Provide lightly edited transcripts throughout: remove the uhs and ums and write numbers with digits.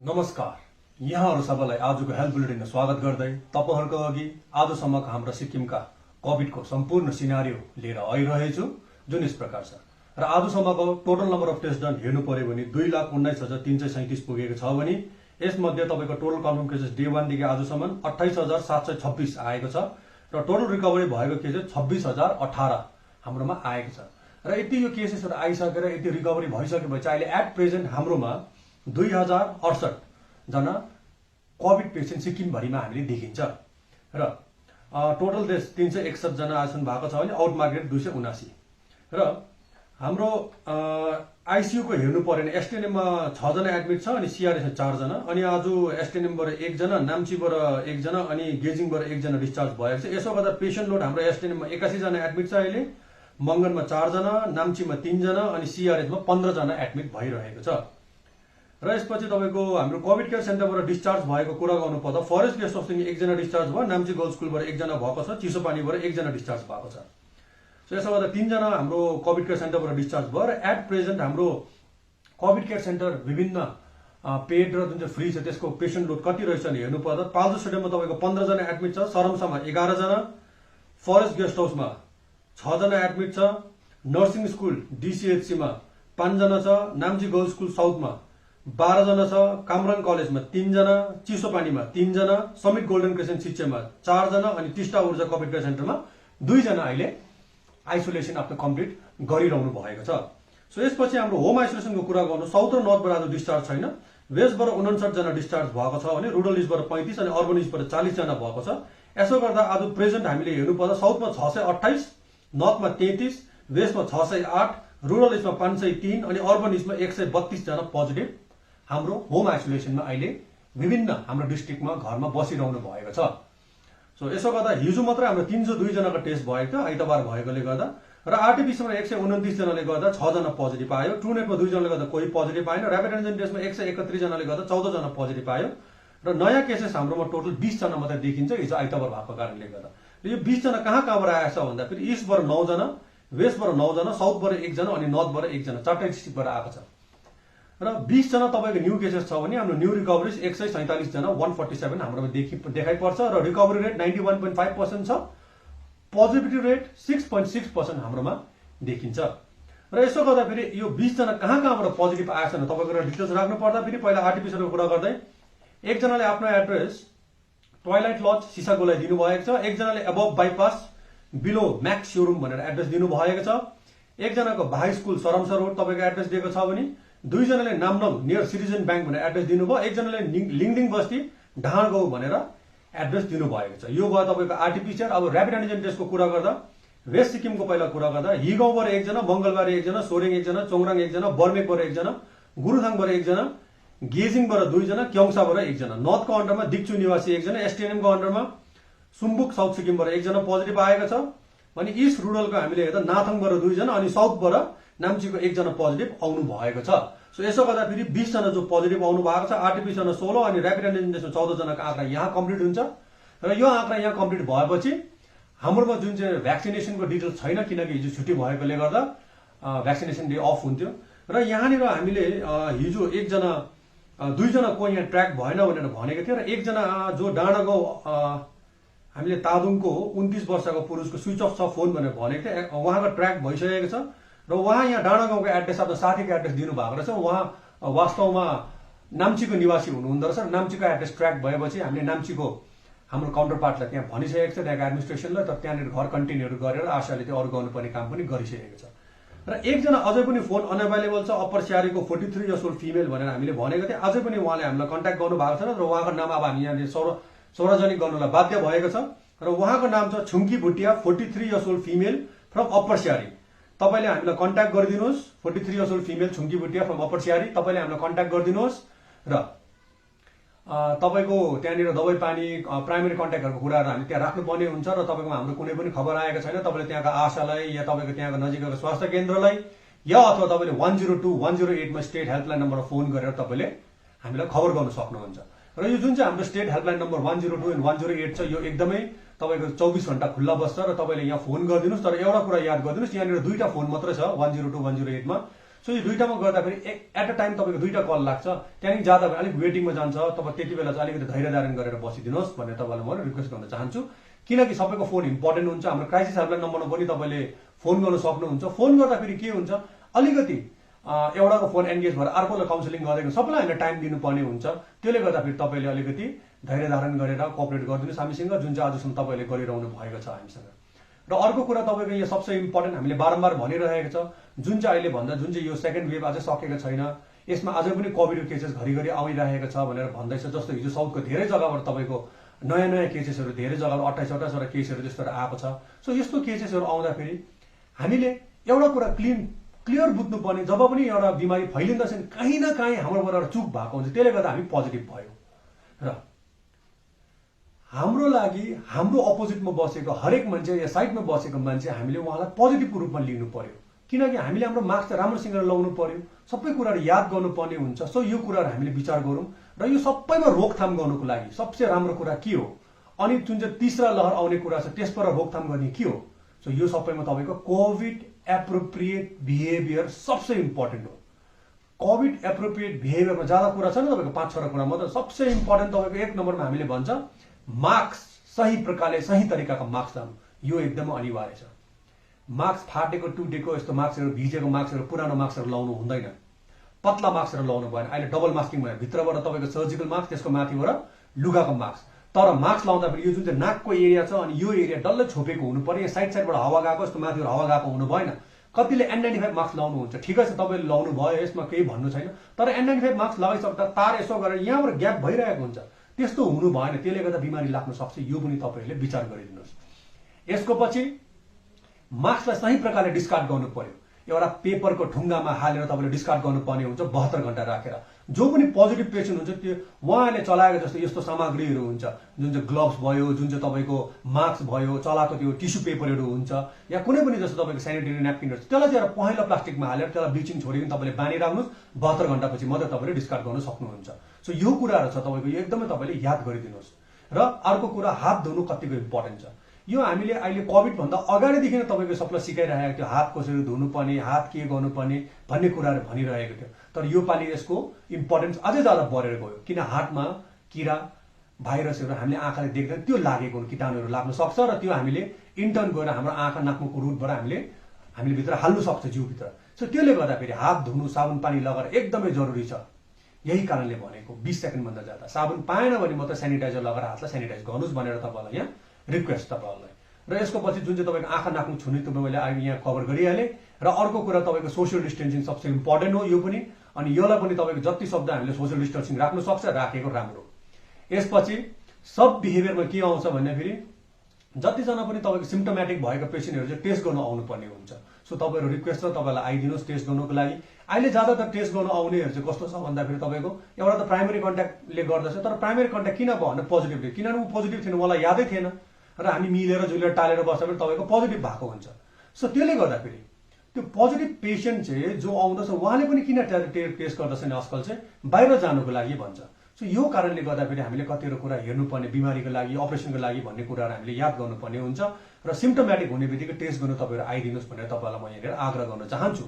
नमस्कार। यहाँहरु सबैलाई आजको हेल्थ बुलेटिनमा स्वागत गर्दै तपाईहरुको अघि आजसम्मका हाम्रो सिक्किमका कोभिडको सम्पूर्ण सिनारियो लिएर आइरहेछु, जुन यस प्रकार छ। र आजसम्मको total number of test done हेर्नु पर्यो भने 2,19,337 पुगेको छ भने यसमध्ये तपाईको टोटल कन्फर्म केसेस डे 1 देखि आजसम्म 28,726 आएको छ र टोटल रिकभरी भएको केसेस 26,018 हाम्रोमा आएको छ। र यति यो केसेसहरु आइसकेर यति रिकभरी भइसकेपछि अहिले एट प्रेजेन्ट हाम्रोमा 2068 जना कोभिड पेशेन्ट सिक्किम भरिमा हामीले देखिन्छ र टोटल देश 361 जना आइसोलेसन भएको छ भने आउट मार्केट 279 र हाम्रो आईसीयू को हेर्नु पर्यो भने एसटीएनएम मा 6 जना एडमिट छ अनि सीआरएस मा 4 जना अनि आज एसटीएनएम बाट 1 जना, नाम्चीबाट 1 जना अनि गेजिङबाट 1 जना डिस्चार्ज भएको छ। यसो गर्दा पेशेन्ट लोड हाम्रो एसटीएनएम मा 81 जना एडमिट छ अहिले, मंगनमा 4 जना, नाम्चीमा 3 जना अनि सीआरएस मा 15 जना एडमिट भइरहेको छ। र यसपछि तपाईको हाम्रो कोभिड केयर सेन्टरबाट डिस्चार्ज भएको कुरा गर्नु पर्दा फरेस्ट गेस्ट हाउसदेखि 1 जना डिस्चार्ज भयो, नाम्ची गर्ल्स स्कुलबाट 1 जना भएको छ, चिसोपानीबाट 1 जना डिस्चार्ज भएको छ। सो यसो गर्दा 3 जना हाम्रो कोभिड केयर सेन्टरबाट डिस्चार्ज भयो र एट प्रेजेन्ट हाम्रो कोभिड केयर सेन्टर विभिन्न पेड र जुन चाहिँ फ्री छ त्यसको पेशेन्ट लोड कति रहेछ भने हेर्नु पर्दा पाल्जो स्टेडियममा तपाईको 15 जना एडमिट छ, सरमसामा 11 जना, फरेस्ट गेस्ट हाउसमा 6 जना एडमिट छ, नर्सिङ स्कुल डीसीएचसी मा 5 जना छ, नाम्ची गर्ल्स स्कुल साउथमा 12 जना छ, कामराङ कलेजमा 3 जना, चिसोपानीमा 3 जना, समिट गोल्डन क्रेसेन्ट सिच्चेमा 4 जना अनि टिस्टा ऊर्जा कोभिड केयर सेन्टरमा 2 जना अहिले आइसोलेसन आफ्नो कम्प्लिट गरिरहनु भएको छ। सो यसपछि हाम्रो होम आइसोलेसनको कुरा गर्नु साउथ र नर्थबाट आज डिस्चार्ज छैन, वेस्टबाट 59 जना डिस्चार्ज भएको छ भने रुरल इस्टबाट 35 अनि अर्बन इस्टबाट 40 जना भएको छ। यसो गर्दा आज प्रेजेन्ट हामीले हेर्नु पर्दा साउथमा 628, नर्थमा 33, वेस्टमा 608, रुरल इस्टमा 503 अनि अर्बन इस्टमा 132 जना पोजिटिभ हाम्रो होम आइसोलेसनमा अहिले विभिन्न हाम्रो डिस्ट्रिक्टमा घरमा बसिरहनु भएको छ। सो यसो गर्दा हिजो मात्र हाम्रो 302 जनाको टेस्ट भएको थियो आइतबार भएकोले गर्दा र आरटीपीसीमा 129 जनाले गर्दा 6 जना पोजिटिभ आयो, ट्रुनेटमा 2 जनाले गर्दा कोही पोजिटिभ आएन, र्यापिड एन्टिजेन टेस्टमा 131 जनाले गर्दा 14 जना पोजिटिभ आयो र नयाँ केसेस हाम्रोमा टोटल 20 जना मात्रै देखिन्छ हिजो आइतबार भएको कारणले गर्दा। र यो 20 जना कहाँबाट आएछ भन्दा फेरि ईस्टबाट 9 जना, वेस्टबाट 9 जना, साउथबाट 1 जना अनि नर्थबाट 1 जना, चारवटा डिस्ट्रिक्टबाट आएको छ। र 20 जना तपाईको न्यू केसेस छ भने हाम्रो न्यू रिकभरीज 147 जना 147 हाम्रोमा देखाइ पर्छ र रिकभरी रेट 91.5% छ, पोजिटिभिटी रेट 6.6% हाम्रोमा देखिन्छ। र यसो गर्दा फेरि यो 20 जना कहाँबाट पोजिटिभ आएछ भने तपाईको डिटेल्स राख्नु पर्दा फेरि पहिला आरटीपीसीको कुरा गर्दै 1 जनाले आफ्नो एड्रेस ट्वाइलाइट लज सिसागोलाई दिनुभएको छ, 1 जनाले above bypass below Max showroom भनेर एड्रेस दिनुभएको छ, 1 जनाको भाइ स्कुल सरमसा रोड तपाईको एड्रेस दिएको छ भने 2 जनाले नामनङ नियर सिटिजन बैंक भनेर एड्रेस दिनुभयो, 1 जनाले लिङदिङ बस्ती ढाँडगाउँ भनेर एड्रेस दिनुभएको छ। यो भयो तपाईको आरटीपीसीआर। अब र्यापिड एन्टिजेन टेस्टको कुरा गर्दा वेस्ट सिक्किमको पहिला कुरा गर्दा हिगाउँबाट 1 जना, मंगलबारे 1 जना, सोरेङ 1 जना, चोङराङ 1 जना, बर्मेकबाट 1 जना, गुरुथाङबाट 1 जना, गेजिङबाट 2 जना, क्योङसाबाट 1 जना, नर्थको अन्डरमा दिक्चु निवासी 1 जना, एसटीएनएमको अन्डरमा सुम्बुक साउथ सिक्किमबाट 1 जना पोजिटिभ आएको छ भने ईस्ट रुरलको हामीले हेर्दा नाथङबाट 2 जना अनि साउथबाट नाम्चीको 1 जना पोजिटिभ आउनु भएको छ। सो यसो गर्दा फेरि 20 जना जो पोजिटिभ आउनु भएको छ, आरटीपीसीआर 16 अनि र्यापिड एन्टिजेन टेस्टमा 14 जनाको आँकडा यहाँ कम्प्लिट हुन्छ र यो आँकडा यहाँ कम्प्लिट भएपछि हाम्रोमा जुन चाहिँ भ्याक्सिनेसनको डिटेल छैन किनकि हिजो छुट्टी भएकोले गर्दा भ्याक्सिनेसन डे अफ हुन्थ्यो र यहाँनिर हामीले हिजो 1 जना 2 जना को यहाँ ट्र्याक भएन भनेर भनेको थियो र 1 जना जो डाँडागाउँ हामीले तादुङको 29 वर्षको पुरुषको स्विच अफ छ फोन भनेर भनेको थियो, उहाँको ट्र्याक भइसकेको छ र उहाँ यहाँ डाँडागाउँको एड्रेस आफ्नो साथीको एड्रेस दिनुभएको रहेछ। उहाँ वास्तवमा नाम्चीको निवासी हुनुहुँदो रहेछ र नाम्चीको एड्रेस ट्र्याक भएपछि हामीले नाम्चीको हाम्रो काउन्टर पार्टलाई त्यहाँ भनिसकेको छ त्यहाँको एडमिनिस्ट्रेसनलाई, तर त्यहाँनिर घर कन्टिन्यूहरू गरेर आशाले त्यो अरू गर्नुपर्ने काम पनि गरिसकेको छ। र 1 जना अझै पनि फोन अनअभाइलेबल छ, अप्पर स्यारीको 43 इयर्स ओल्ड फिमेल भनेर हामीले भनेको थियो, अझै पनि उहाँले हामीलाई कन्ट्याक्ट गर्नु भएको छैन र उहाँको नाम अब हामी यहाँले सार्वजनिक गर्नलाई बाध्य भएको छ र उहाँको नाम छ Chhungki Bhutia 43 years old female from Upper Syari. तपाईले हामीलाई कन्ट्याक्ट गरिदिनुहोस्, 43 years old female Chhungki Bhutia from Upper Syari, तपाईले हामीलाई कन्ट्याक्ट गरिदिनुहोस् र तपाईको त्यहाँनिर दबाई पानी प्राइमेरी कन्ट्याक्टहरुको कुराहरु हामी त्यहाँ राख्नुपर्ने हुन्छ र तपाईकोमा हाम्रो कुनै पनि खबर आएको छैन तपाईले त्यहाँका आशालाई या तपाईको त्यहाँको नजिकैको स्वास्थ्य केन्द्रलाई या अथवा तपाईले 102 108 मा स्टेट हेल्पलाइन नम्बरमा फोन गरेर तपाईले हामीलाई खबर गर्न सक्नुहुन्छ। र यो जुन चाहिँ हाम्रो स्टेट हेल्पलाइन नम्बर 102 एन्ड 108 छ यो एकदमै तपाईको 24 घण्टा खुल्ला बस्छ र तपाईले यहाँ फोन गरिदिनुस्। तर एउटा कुरा याद गरिदिनुस्, यहाँनिर दुईटा फोन मात्र छ 102 108 मा, सो यो दुईटामा गर्दाखेरि एट अ टाइम तपाईँको दुईटा कल लाग्छ, त्यहाँदेखि जाँदा अलिक वेटिङमा जान्छ, तपाईँ त्यति बेला चाहिँ अलिकति धैर्य धारण गरेर बसिदिनुहोस् भनेर तपाईँलाई म रिक्वेस्ट गर्न चाहन्छु। किनकि सबैको फोन इम्पोर्टेन्ट हुन्छ, हाम्रो क्राइसिस हेल्पलाइन नम्बरमा पनि तपाईँले फोन गर्न सक्नुहुन्छ। फोन गर्दाखेरि के हुन्छ, अलिकति एउटाको फोन एन्गेज भएर अर्कोलाई काउन्सिलिङ गर्दै सबैलाई हामीले टाइम दिनुपर्ने हुन्छ। त्यसले गर्दाखेरि तपाईँले अलिकति धैर्य धारण गरेर कोअपरेट गरिदिनुहोस् हामीसँग, जुन चाहिँ आजसम्म तपाईँले गरिरहनु भएको छ हामीसँग। र अर्को कुरा तपाईँको यहाँ सबसे इम्पोर्टेन्ट हामीले बारम्बार भनिरहेको छ, जुन चाहिँ अहिले भन्दा जुन चाहिँ यो सेकेन्ड वेभ अझै सकेको छैन, यसमा अझै पनि कोभिडको केसेस घरिघरि आइरहेको छ भनेर भन्दैछ। जस्तो हिजो साउथको धेरै जग्गाबाट तपाईँको नयाँ नयाँ केसेसहरू धेरै जग्गाबाट 28-28वटा केसहरू त्यस्तोहरू आएको छ। सो यस्तो केसेसहरू आउँदाखेरि हामीले एउटा कुरा क्लियर बुझ्नुपर्ने, जब पनि एउटा बिमारी फैलिँदैछ कहीँ न कहीँ हाम्रोबाट चुक भएको हुन्छ, त्यसले गर्दा हामी पोजिटिभ भयो। र हाम्रो लागि हाम्रो अपोजिटमा बसेको हरेक मान्छे या साइडमा बसेको मान्छे हामीले उहाँलाई पोजिटिभको रूपमा लिनु पर्यो, किनकि हामीले हाम्रो मास्क राम्रोसँग लाउनु पर्यो, सबै कुराहरू याद गर्नुपर्ने हुन्छ। सो यो कुराहरू हामीले विचार गरौँ र यो सबैमा रोकथाम गर्नुको लागि सबसे राम्रो कुरा के हो, अनि जुन चाहिँ तीसरा लहर आउने कुरा छ त्यसबाट रोकथाम गर्ने के हो। सो यो सबैमा तपाईँको कोभिड एप्रोप्रिएट बिहेभियर सबसे इम्पोर्टेन्ट हो। कोभिड एप्रोप्रिएट बिहेभियरमा ज्यादा कुरा छैन, तपाईँको 5-6 कुरा मात्र। सबसे इम्पोर्टेन्ट तपाईँको 1 नम्बरमा हामीले भन्छ मास्क सही प्रकारले सही तरिकाको मास्क लाउनु, यो एकदमै अनिवार्य छ। मास्क फाटेको टुटेको यस्तो मास्कहरू, भिजेको मास्कहरू, पुरानो मास्कहरू लाउनु हुँदैन, पतला मास्कहरू लाउनु भएन। अहिले डबल मास्किङ भयो, भित्रबाट तपाईँको सर्जिकल मास्क, त्यसको माथिबाट लुगाको मास्क। तर मास्क लाउँदाखेरि यो जुन चाहिँ नाकको एरिया छ अनि यो एरिया डल्लै छोपेको हुनु पर्यो, यहाँ साइडबाट हावा गएको, यस्तो माथिबाट हावा गएको हुनु भएन। कतिले N95 मास्क लाउनुहुन्छ, ठिकै छ तपाईँले लाउनु भयो, यसमा केही भन्नु छैन। तर N95 मास्क लगाइसक्दा तार यसो गरेर यहाँबाट ग्याप भइरहेको हुन्छ, त्यस्तो हुनु भएन, त्यसले गर्दा बिमारी लाग्न सक्छ। यो पनि तपाईँहरूले विचार गरिदिनुहोस्। यसको पछि मास्कलाई सही प्रकारले डिस्कार्ड गर्नु पर्यो, एउटा पेपरको ढुङ्गामा हालेर तपाईँले डिस्कार्ड गर्नुपर्ने हुन्छ 72 घण्टा राखेर। जो पनि पोजिटिभ पेसेन्ट हुन्छ त्यो उहाँले चलाएको जस्तो यस्तो सामग्रीहरू हुन्छ, जुन चाहिँ ग्लोभ्स भयो, जुन चाहिँ तपाईँको मास्क भयो, चलाएको त्यो टिस्यु पेपरहरू हुन्छ, या कुनै पनि जस्तो तपाईँको सेनिटरी न्यापकिनहरू, त्यसलाई चाहिँ एउटा पहेँलो प्लास्टिकमा हालेर त्यसलाई ब्लिचिङ छोडिकन तपाईँले बाँधिराख्नुहोस्, 72 घण्टापछि मात्रै तपाईँले डिस्कार्ड गर्न सक्नुहुन्छ। सो यो कुराहरू छ तपाईँको, यो एकदमै तपाईँले याद गरिदिनुहोस्। र अर्को कुरा, हात धुनु कतिको इम्पोर्टेन्ट छ। यो हामीले अहिले कोभिड भन्दा अगाडिदेखि नै तपाईँको सबलाई सिकाइरहेको थियो, हात कसरी धुनुपर्ने, हात के गर्नुपर्ने भन्ने कुराहरू भनिरहेको थियो। तर यो पालि यसको इम्पोर्टेन्स अझै ज्यादा बढेर गयो, किन हातमा किरा भाइरसहरू हामीले आँखाले देख्दैन, त्यो लागेको कीटाणुहरू लाग्न सक्छ र त्यो हामीले इन्टर्न गएर हाम्रो आँखा नाकमुखको रुटबाट हामीले भित्र हाल्नु सक्छ जिउभित्र। सो त्यसले गर्दाखेरि हात धुनु साबुन पानी लगाएर एकदमै जरुरी छ। यही कारणले भनेको 20 सेकेन्डभन्दा ज्यादा साबुन पाएन भने मात्र सेनिटाइजर लगाएर हातलाई सेनिटाइज गर्नुहोस् भनेर तपाईँलाई यहाँ रिक्वेस्ट तपाईँहरूलाई। र यसको पछि जुन चाहिँ तपाईँको आँखा नाकमुख छुने त्यो मैले अहिले यहाँ कभर गरिहालेँ। र अर्को कुरा तपाईँको सोसियल डिस्टेन्सिङ सबसे इम्पोर्टेन्ट हो यो पनि, अनि यसलाई पनि तपाईँको जति सक्दो हामीले सोसियल डिस्टेन्सिङ राख्नु सक्छ राखेको राम्रो। यसपछि सब बिहेभियरमा के आउँछ भन्दाखेरि जतिजना पनि तपाईँको सिम्टोमेटिक भएको पेसेन्टहरू चाहिँ टेस्ट गर्नु आउनुपर्ने हुन्छ। सो तपाईँहरू रिक्वेस्ट छ तपाईँलाई आइदिनुहोस् टेस्ट गर्नुको लागि। अहिले ज्यादातर टेस्ट गर्नु आउनेहरू चाहिँ कस्तो छ भन्दाखेरि तपाईँको एउटा त प्राइमेरी कन्ट्याक्टले गर्दछ, तर प्राइमेरी कन्ट्याक्ट किन भयो भने पोजिटिभ, किनभने ऊ पोजिटिभ थिएन, मलाई यादै थिएन र हामी मिलेर जुलेर टालेर बस्दा पनि तपाईँको पोजिटिभ भएको हुन्छ। सो त्यसले गर्दाखेरि त्यो पोजिटिभ पेसेन्ट चाहिँ जो आउँदछ उहाँले पनि किन टेस्ट गर्दछ नि आजकल चाहिँ बाहिर जानुको लागि भन्छ। सो यो कारणले गर्दाखेरि हामीले कतिवटा कुरा हेर्नुपर्ने, बिमारीको लागि अपरेसनको लागि भन्ने कुराहरू हामीले याद गर्नुपर्ने हुन्छ। र सिम्टोमेटिक हुने बित्तिकै टेस्ट गर्नु तपाईँहरू आइदिनुहोस् भनेर तपाईँलाई म यहाँनिर आग्रह गर्न चाहन्छु।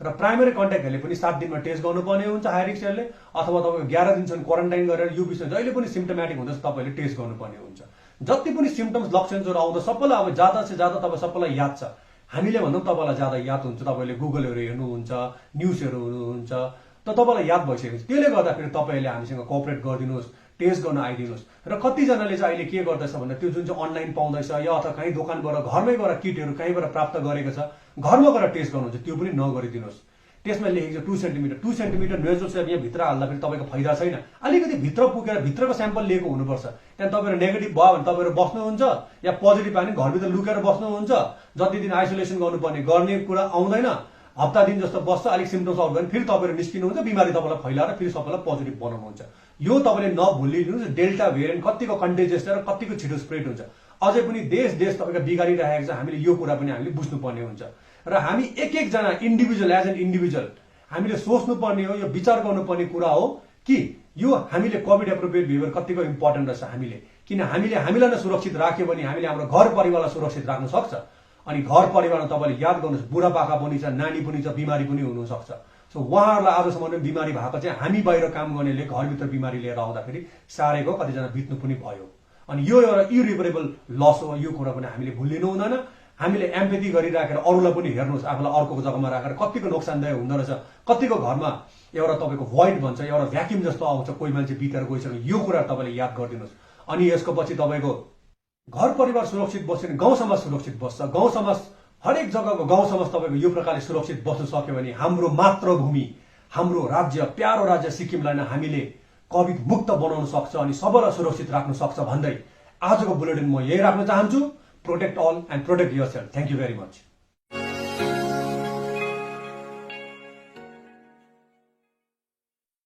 र प्राइमेरी कन्ट्याक्टहरूले पनि 7 दिनमा टेस्ट गर्नुपर्ने हुन्छ हाई रिस्कहरूले, अथवा तपाईँको 11 दिनसम्म क्वारेन्टाइन गरेर यो विषय जहिले पनि सिम्टोमेटिक हुँदैछ तपाईँले टेस्ट गर्नुपर्ने हुन्छ। जति पनि सिम्टम्स लक्षणहरू आउँदा सबैलाई अब ज्यादा से ज्यादा तपाईँ सबैलाई याद छ, हामीले भनौँ तपाईँलाई ज्यादा याद हुन्छ, तपाईँले गुगलहरू हेर्नुहुन्छ, न्युजहरू हुनुहुन्छ, त तपाईँलाई याद भइसकेको छ। त्यसले गर्दाखेरि तपाईँले हामीसँग कोअपरेट गरिदिनुहोस्, टेस्ट गर्न आइदिनुहोस्। र कतिजनाले चाहिँ अहिले के गर्दैछ भन्दा त्यो जुन चाहिँ अनलाइन पाउँदैछ या अथवा कहीँ दोकानबाट घरमै गएर किटहरू कहीँबाट प्राप्त गरेको छ, घरमा गएर टेस्ट गर्नुहुन्छ, त्यो पनि नगरिदिनुहोस्। त्यसमा लेखेको छ 2 सेन्टिमिटर 2 सेन्टिमिटर नेजल स्वाब यहाँ भित्र हाल्दाखेरि तपाईँको फाइदा छैन, अलिकति भित्र पुगेर भित्रको स्याम्पल लिएको हुनुपर्छ। त्यहाँदेखि तपाईँहरू नेगेटिभ भयो भने तपाईँहरू बस्नुहुन्छ, या पोजिटिभ आयो भने घरभित्र लुकेर बस्नुहुन्छ। जति दिन आइसोलेसन गर्नुपर्ने गर्ने कुरा आउँदैन, हप्ता दिन जस्तो बस्छ, अलिक सिम्टम्स आउट भयो भने फेरि तपाईँहरू निस्किनुहुन्छ, बिमारी तपाईँलाई फैलाएर फेरि सबैलाई पोजिटिभ बनाउनुहुन्छ। यो तपाईँले नभुलिदिनुहोस्, डेल्टा भेरिएन्ट कतिको कन्टेजियस र कतिको छिटो स्प्रेड हुन्छ। अझै पनि देश तपाईँको बिगारिरहेको छ, हामीले यो कुरा पनि हामीले बुझ्नुपर्ने हुन्छ। र हामी एक एकजना इन्डिभिजुअल एज एन इन्डिभिजुअल हामीले सोच्नुपर्ने हो, यो विचार गर्नुपर्ने कुरा हो कि यो हामीले कोभिड एप्रोप्रिएट बिहेभियर कतिको इम्पोर्टेन्ट रहेछ हामीले, किन हामीले हामीलाई नै सुरक्षित राख्यो भने हामीले हाम्रो घर परिवारलाई सुरक्षित राख्न सक्छ। अनि घर परिवारमा तपाईँले याद गर्नुहोस्, बुढापाका पनि छ, नानी पनि छ, बिमारी पनि हुनसक्छ। सो उहाँहरूलाई आजसम्म पनि बिमारी भएको चाहिँ हामी बाहिर काम गर्नेले घरभित्र बिमारी लिएर आउँदाखेरि सारेको कतिजना बित्नु पनि भयो। अनि यो एउटा इरिपेरेबल लस हो, यो कुरा पनि हामीले भुलिनु हुँदैन। हामीले एम्पेथी गरिराखेर अरूलाई पनि हेर्नुहोस्, आफूलाई अर्को जग्गामा राखेर कतिको नोक्सानदायक हुँदो रहेछ। कतिको घरमा एउटा तपाईँको भोइड भन्छ, एउटा भ्याक्युम जस्तो आउँछ, कोही मान्छे बितेर गइसक्यो, यो कुरा तपाईँले याद गरिदिनुहोस्। अनि यसको पछि तपाईँको घर परिवार सुरक्षित बस्यो भने गाउँ समाज सुरक्षित बस्छ। गाउँ समाज हरेक जग्गाको गाउँ समाज तपाईँको यो प्रकारले सुरक्षित बस्न सक्यो भने हाम्रो मातृभूमि, हाम्रो राज्य, प्यारो राज्य सिक्किमलाई नै हामीले कोभिड मुक्त बनाउन सक्छ अनि सबैलाई सुरक्षित राख्न सक्छ भन्दै आजको बुलेटिन म यही राख्न चाहन्छु। Protect all and protect yourself. Thank you very much.